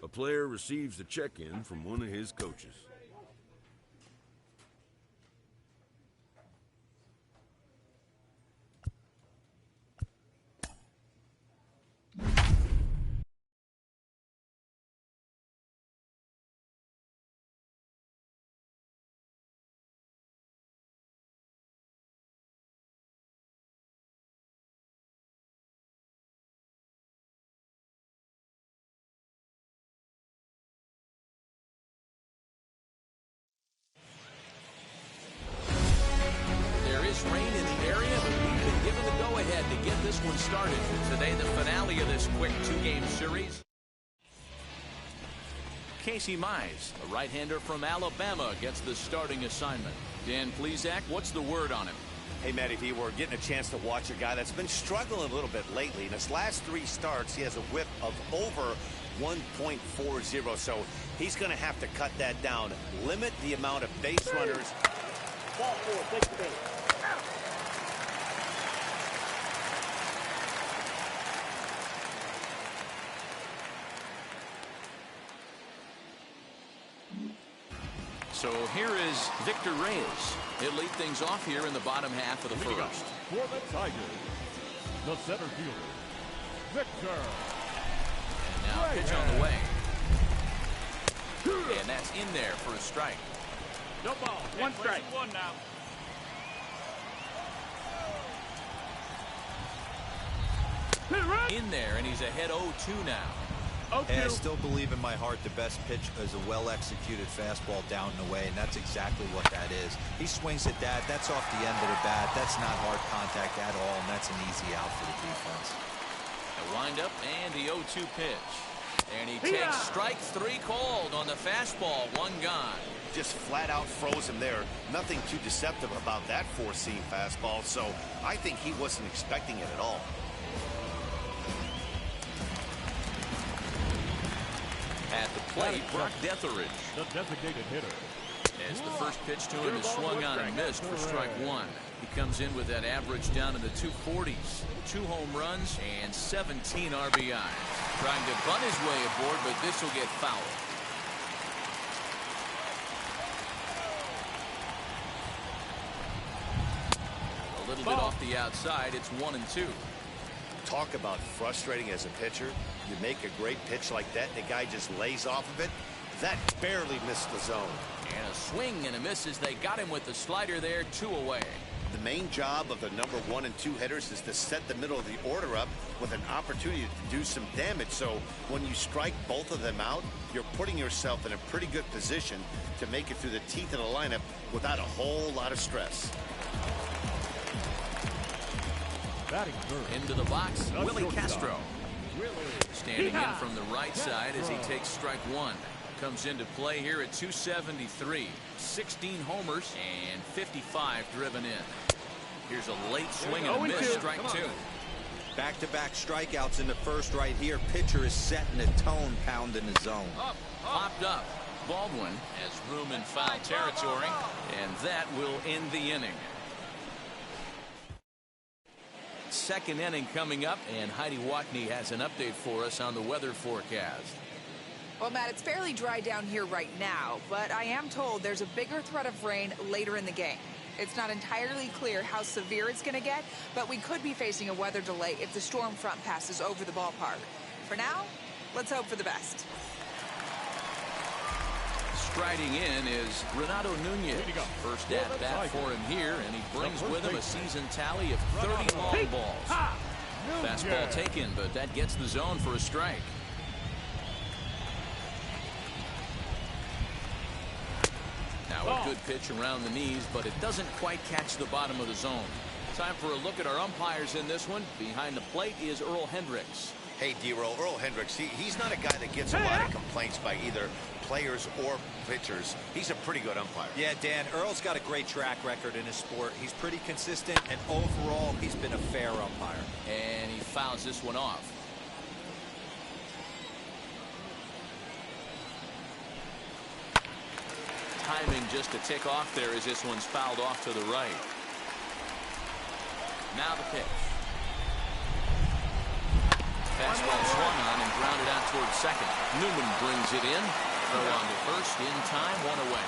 A player receives a check-in from one of his coaches. Rain in the area, but we've been given the go-ahead to get this one started. Today, the finale of this quick two-game series. Casey Mize, a right-hander from Alabama, gets the starting assignment. Dan Plesac, what's the word on him? Hey, Matty V, we're getting a chance to watch a guy that's been struggling a little bit lately. In his last 3 starts, he has a whip of over 1.40, so he's going to have to cut that down. Limit the amount of base runners. Ball 4, take the base. So here is Victor Reyes. He'll lead things off here in the bottom half of the first. For the Tigers, the center fielder, Victor. And now pitch on the way. And that's in there for a strike. No ball. 1 strike. 1 now. In there, and he's ahead 0-2 now. Hey, I still believe in my heart the best pitch is a well-executed fastball down and away, and that's exactly what that is. He swings at that. That's off the end of the bat. That's not hard contact at all, and that's an easy out for the defense. A windup and the 0-2 pitch. And he takes strike 3 called on the fastball. 1 gone. Just flat out froze him there. Nothing too deceptive about that 4-seam fastball, so I think he wasn't expecting it at all. At the plate, Brock Detheridge. The designated hitter. As the first pitch to him is swung on and missed for strike 1. He comes in with that average down in the 240s. 2 home runs and 17 RBIs. Trying to bunt his way aboard, but this will get fouled. A little bit off the outside. It's 1-2. Talk about frustrating as a pitcher. You make a great pitch like that, and the guy just lays off of it. That barely missed the zone. And a swing and a miss as they got him with the slider there. 2 away. The main job of the number 1 and 2 hitters is to set the middle of the order up with an opportunity to do some damage. So when you strike both of them out, you're putting yourself in a pretty good position to make it through the teeth of the lineup without a whole lot of stress. Into the box, Willie Castro. Standing in from the right side as he takes strike 1. Comes into play here at 273. 16 homers and 55 driven in. Here's a late swing and a miss, strike 2. Back-to-back strikeouts in the first right here. Pitcher is setting the tone, pounding the zone. Popped up. Baldwin has room in foul territory, and that will end the inning. Second inning coming up, and Heidi Watney has an update for us on the weather forecast. Well, Matt, it's fairly dry down here right now, but I am told there's a bigger threat of rain later in the game. It's not entirely clear how severe it's going to get, but we could be facing a weather delay if the storm front passes over the ballpark. For now, let's hope for the best. Striding in is Renato Nunez. First at bat for him here, and he brings with him a season tally of 30 long balls. Fastball taken, but that gets the zone for a strike. Now a good pitch around the knees, but it doesn't quite catch the bottom of the zone. Time for a look at our umpires in this one. Behind the plate is Earl Hendricks. Hey, D-Roll, Earl Hendricks, he's not a guy that gets a lot of complaints by either players or pitchers. He's a pretty good umpire. Yeah, Dan, Earl's got a great track record in his sport. He's pretty consistent, and overall, he's been a fair umpire. And he fouls this one off. Timing just to tick off there as this one's fouled off to the right. Now the pitch. Fastball swung on and grounded out towards second. Newman brings it in. Throw on to first. In time, one away.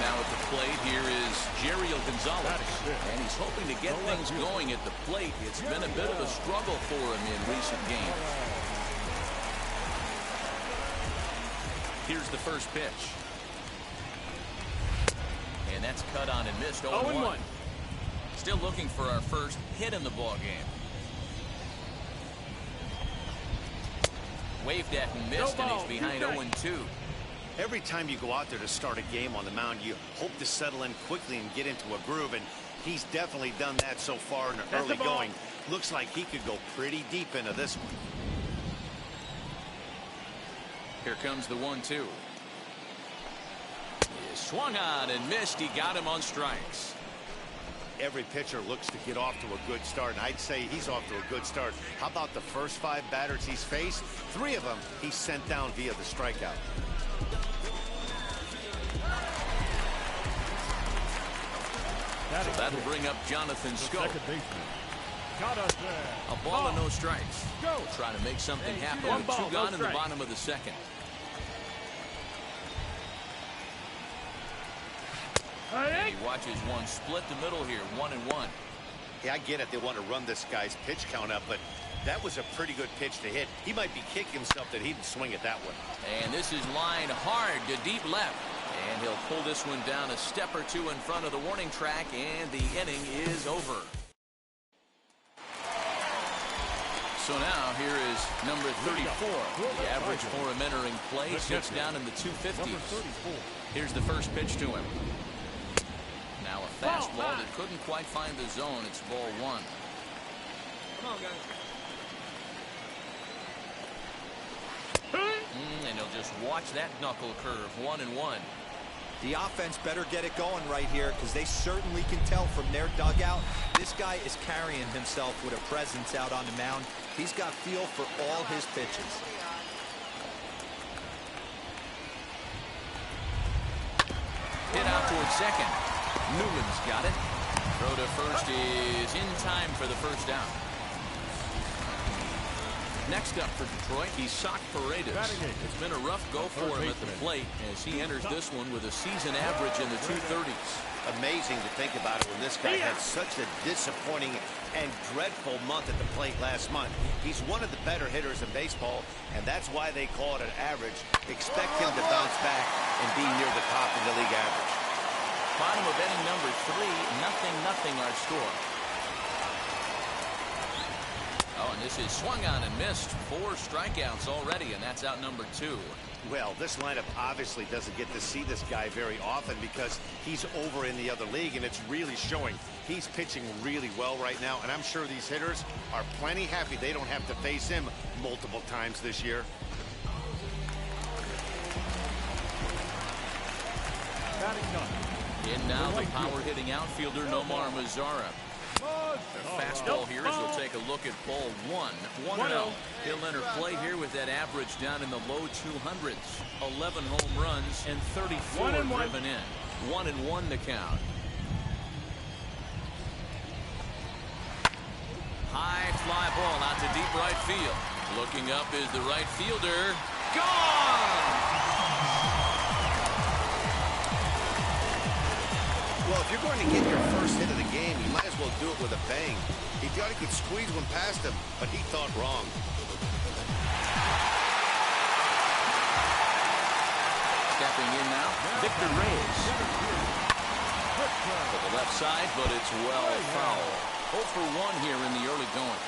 Now at the plate, here is Jeriel Gonzalez. And he's hoping to get things going at the plate. It's been a bit of a struggle for him in recent games. Here's the first pitch. And that's cut on and missed. 0-1. Still looking for our first hit in the ball game. Waved at and missed, and he's behind 0-2. Every time you go out there to start a game on the mound, you hope to settle in quickly and get into a groove, and he's definitely done that so far in the early going. Looks like he could go pretty deep into this one. Here comes the 1-2. Swung on and missed. He got him on strikes. Every pitcher looks to get off to a good start, and I'd say he's off to a good start. How about the first 5 batters he's faced? 3 of them he's sent down via the strikeout. So that'll bring up Jonathan Scope. A ball and no strikes. Trying to make something happen with 2 gone in the bottom of the second. He watches one split the middle here, 1-1. Yeah, I get it. They want to run this guy's pitch count up, but that was a pretty good pitch to hit. He might be kicking himself that he didn't swing it that way. And this is lined hard to deep left. And he'll pull this one down a step or 2 in front of the warning track, and the inning is over. So now here is number 34. The average for him entering play sits down in the 250s. Here's the first pitch to him. Now a fastball that couldn't quite find the zone. It's ball 1. Come on, guys. And he'll just watch that knuckle curve. 1-1. The offense better get it going right here, because they certainly can tell from their dugout this guy is carrying himself with a presence out on the mound. He's got feel for all his pitches. Hit out towards second. Newman's got it. Throw to first is in time for the first down. Next up for Detroit, Isaac Paredes. It's been a rough go for him at the plate as he enters this one with a season average in the 230s. Amazing to think about it when this guy had such a disappointing and dreadful month at the plate last month. He's one of the better hitters in baseball, and that's why they call it an average. Expect him to bounce back and be near the top of the league average. Bottom of inning number 3, 0-0 our score. Oh, and this is swung on and missed. 4 strikeouts already, and that's out number 2. Well, this lineup obviously doesn't get to see this guy very often because he's over in the other league, and it's really showing. He's pitching really well right now, and I'm sure these hitters are plenty happy they don't have to face him multiple times this year. In now the power-hitting outfielder Nomar Mazara. The fastball here as we'll take a look at ball 1. 1-0. He'll enter play here with that average down in the low 200s. 11 home runs and 34 driven in. 1-1 to count. High fly ball out to deep right field. Looking up is the right fielder. Gone! Well, if you're going to get your first hit of the game, you might as well do it with a bang. He thought he could squeeze one past him, but he thought wrong. Stepping in now, Victor Reyes. To the left side, but it's well foul. 0 for 1 here in the early going.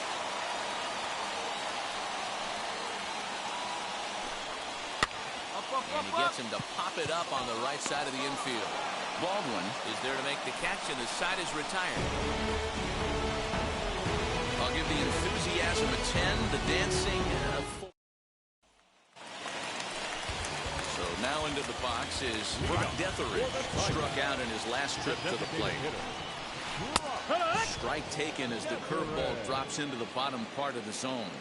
And he gets him to pop it up on the right side of the infield. Baldwin is there to make the catch, and the side is retired. I'll give the enthusiasm a 10, the dancing a 4. So now into the box is Brock Detheridge, struck out in his last trip to the plate. Strike taken as the curveball drops into the bottom part of the zone.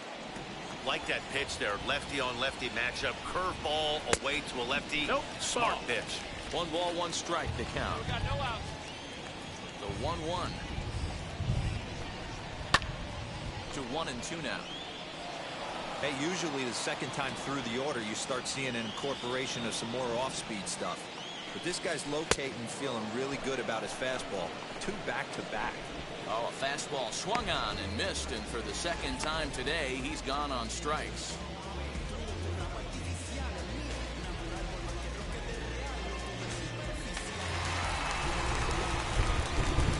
Like that pitch there, lefty on lefty matchup, curveball away to a lefty. Smart pitch. 1 ball, 1 strike to count. Got no outs. The 1-1 to 1-2 now. Hey, usually the second time through the order, you start seeing an incorporation of some more off-speed stuff. But this guy's locating, feeling really good about his fastball. 2 back-to-back. Oh, a fastball swung on and missed, and for the second time today, he's gone on strikes.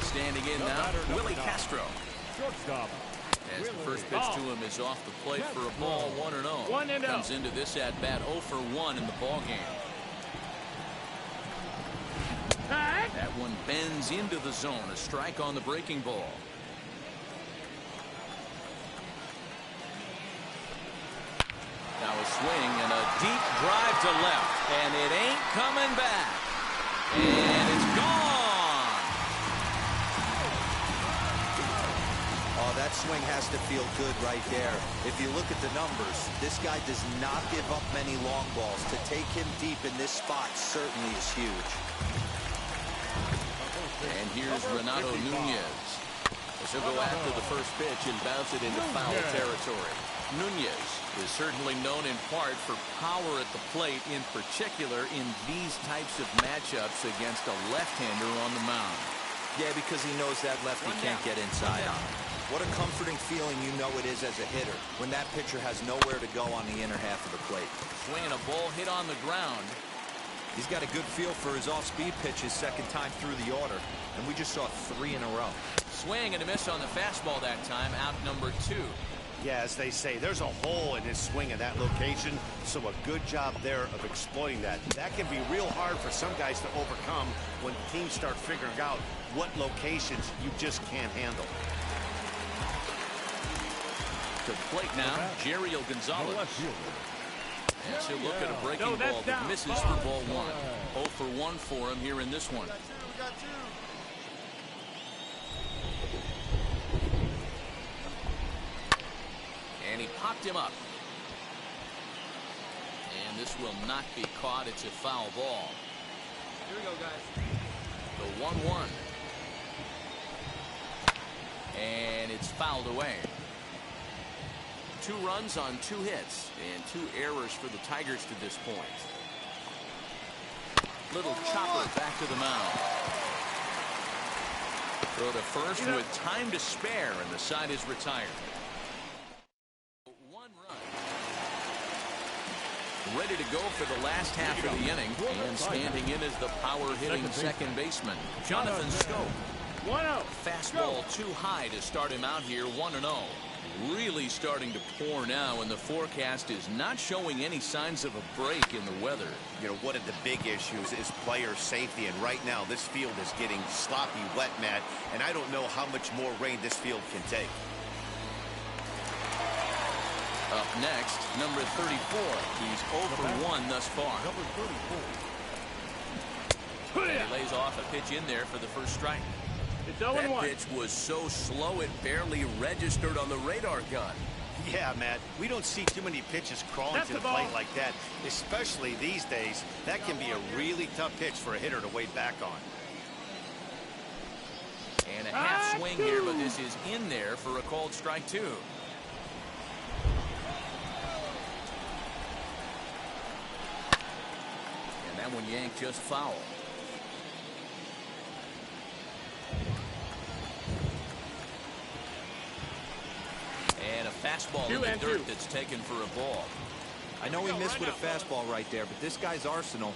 Standing in now, Willie Castro. Shortstop. As the first pitch to him is off the plate for a ball, 1-0. Comes into this at bat 0 for 1 in the ball game. That one bends into the zone. A strike on the breaking ball. Now a swing and a deep drive to left, and it ain't coming back. And it's gone. Oh, that swing has to feel good right there. If you look at the numbers, this guy does not give up many long balls. To take him deep in this spot certainly is huge. And here's Renato Nunez. He'll go after the first pitch and bounce it into foul territory. Nunez is certainly known in part for power at the plate, in particular in these types of matchups against a left-hander on the mound. Yeah, because he knows that lefty can't get inside on him. What a comforting feeling you know it is as a hitter when that pitcher has nowhere to go on the inner half of the plate. Swing and a ball hit on the ground. He's got a good feel for his off-speed pitch his second time through the order, and we just saw 3 in a row. Swing and a miss on the fastball that time, out number 2. Yeah, as they say, there's a hole in his swing in that location, so a good job there of exploiting that. That can be real hard for some guys to overcome when teams start figuring out what locations you just can't handle. To the plate now, Jeriel Gonzalez. As he'll look at a breaking ball that misses for ball 1. 0 for 1 for him here in this one. And he popped him up. And this will not be caught. It's a foul ball. Here we go, guys. The 1-1. And it's fouled away. 2 runs on 2 hits and 2 errors for the Tigers to this point. Little chopper back to the mound. Throw to first with time to spare, and the side is retired. 1 run. Ready to go for the last half of the inning, and standing in is the power-hitting second baseman, Jonathan Scope. 1-0. Fastball too high to start him out here, 1-0. Really starting to pour now, and the forecast is not showing any signs of a break in the weather. You know, one of the big issues is player safety, and right now this field is getting sloppy wet, Matt, and I don't know how much more rain this field can take. Up next, number 34. He's 0 for 1 thus far. Number 34. And he lays off a pitch in there for the first strike. It's That 0-1. pitch was so slow it barely registered on the radar gun. Yeah, Matt, we don't see too many pitches crawling That's to the the ball. plate like that, especially these days. That can be a really tough pitch for a hitter to wait back on. And a half swing here, but this is in there for a called strike 2. And that one yanked just foul. And a fastball in the dirt that's taken for a ball. I know he missed with a fastball right there, but this guy's arsenal,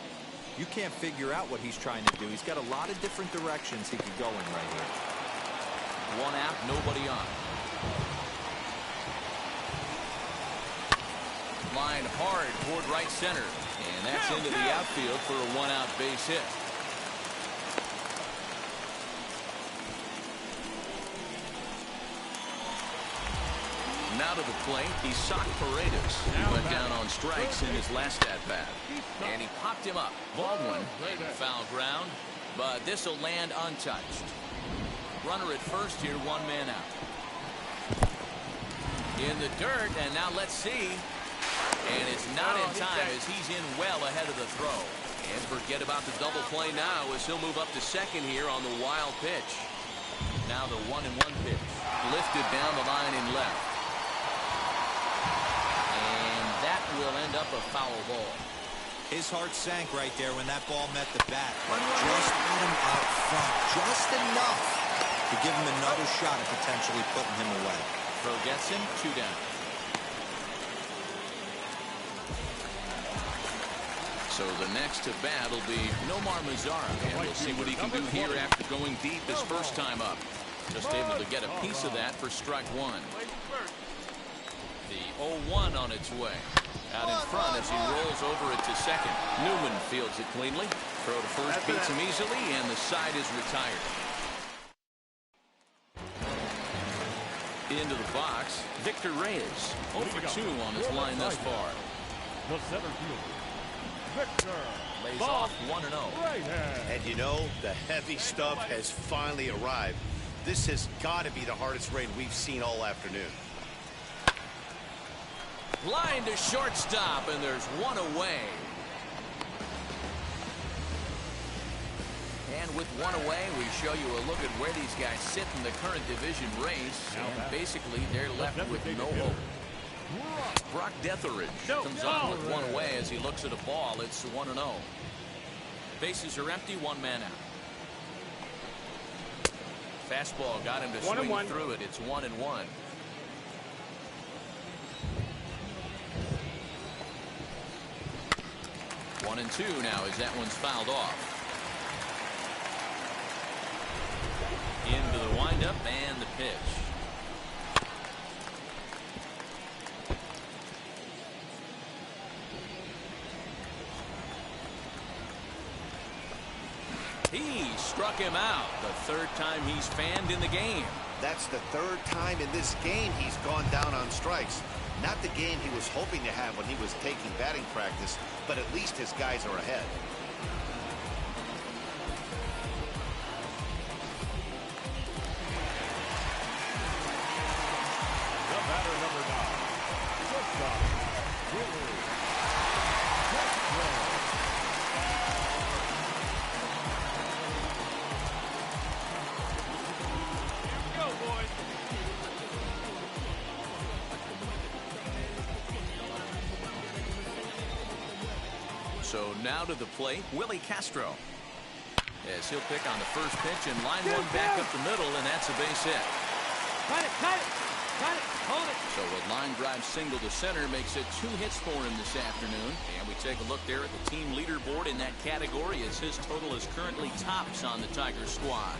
you can't figure out what he's trying to do. He's got a lot of different directions he could go in right here. 1 out, nobody on. Line hard toward right center, and that's into the outfield for a 1-out base hit. Now to the plate, he socked Paredes. He went down on strikes in his last at-bat. And he popped him up. Baldwin in foul ground, but this will land untouched. Runner at first here, 1 man out. In the dirt, and now let's see. And it's not in time as he's in well ahead of the throw. And forget about the double play now as he'll move up to second here on the wild pitch. Now the 1-1 pitch. Lifted down the line in left. up a foul ball. His heart sank right there when that ball met the bat. But just put him out front, just enough to give him another shot at potentially putting him away. Throw gets him, 2 down. So the next to bat will be Nomar Mazara, and we'll see what he can do here after going deep his first time up. Just able to get a piece of that for strike 1. The 0-1 on its way. Out in front as he rolls over it to second. Newman fields it cleanly. Throw to first beats him easily, and the side is retired. Into the box, Victor Reyes. 0 for 2 on his line thus far. The center fielder, Victor. Lays off 1-0. And you know, the heavy stuff has finally arrived. This has got to be the hardest rain we've seen all afternoon. Line to shortstop, and there's 1 away. And with 1 away, we show you a look at where these guys sit in the current division race. And basically, they're left with no hope. Brock Detheridge comes up with 1 away as he looks at a ball. It's 1-0. Bases are empty, 1 man out. Fastball got him to swing through it. It's 1-1. 1-2 now as that one's fouled off. Into the windup and the pitch. He struck him out. The 3rd time he's fanned in the game. That's the 3rd time in this game he's gone down on strikes. Not the game he was hoping to have when he was taking batting practice, but at least his guys are ahead. The batter, number 9, shortstop, Willie. So now to the plate, Willie Castro. As he'll pick on the first pitch and line one back up the middle, and that's a base hit. Cut it, cut it, cut it, hold it. So a line drive single to center makes it 2 hits for him this afternoon. And we take a look there at the team leaderboard in that category as his total is currently tops on the Tigers squad.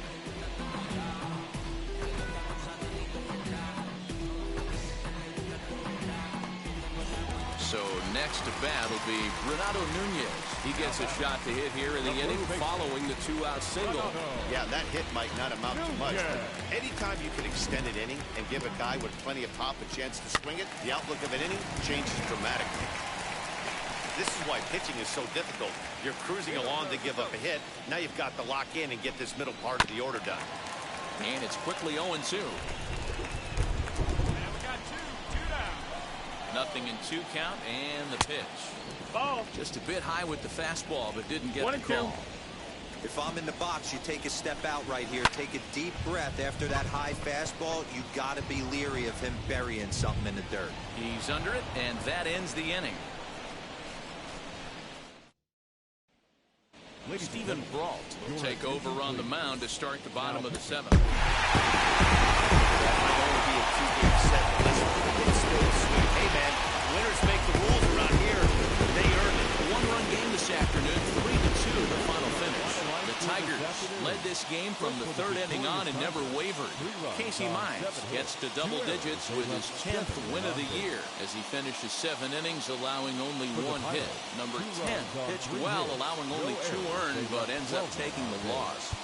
So next to bat will be Renato Nunez. He gets a shot to hit here in the inning following the 2-out single. Yeah, that hit might not amount to much, but anytime you can extend an inning and give a guy with plenty of pop a chance to swing it, the outlook of an inning changes dramatically. This is why pitching is so difficult. You're cruising along to give up a hit. Now you've got to lock in and get this middle part of the order done. And it's quickly 0-2. Nothing in 2 count, and the pitch. Ball. Just a bit high with the fastball, but didn't get the 1-2. call. If I'm in the box, you take a step out right here. Take a deep breath after that high fastball. You got to be leery of him burying something in the dirt. He's under it, and that ends the inning. Stephen Brault will take over on the mound to start the bottom of the 7th. That might only be a 2-game set. It's still sweet. Hey, man, winners make the rules around here. They earned it. 1-run game this afternoon, 3-2 the final finish. The Tigers led this game from the 3rd inning on and never wavered. Casey Mize gets to double digits with his 10th win of the year as he finishes 7 innings, allowing only 1 hit. Number 10 pitched well, allowing only 2 earned, but ends up taking the loss.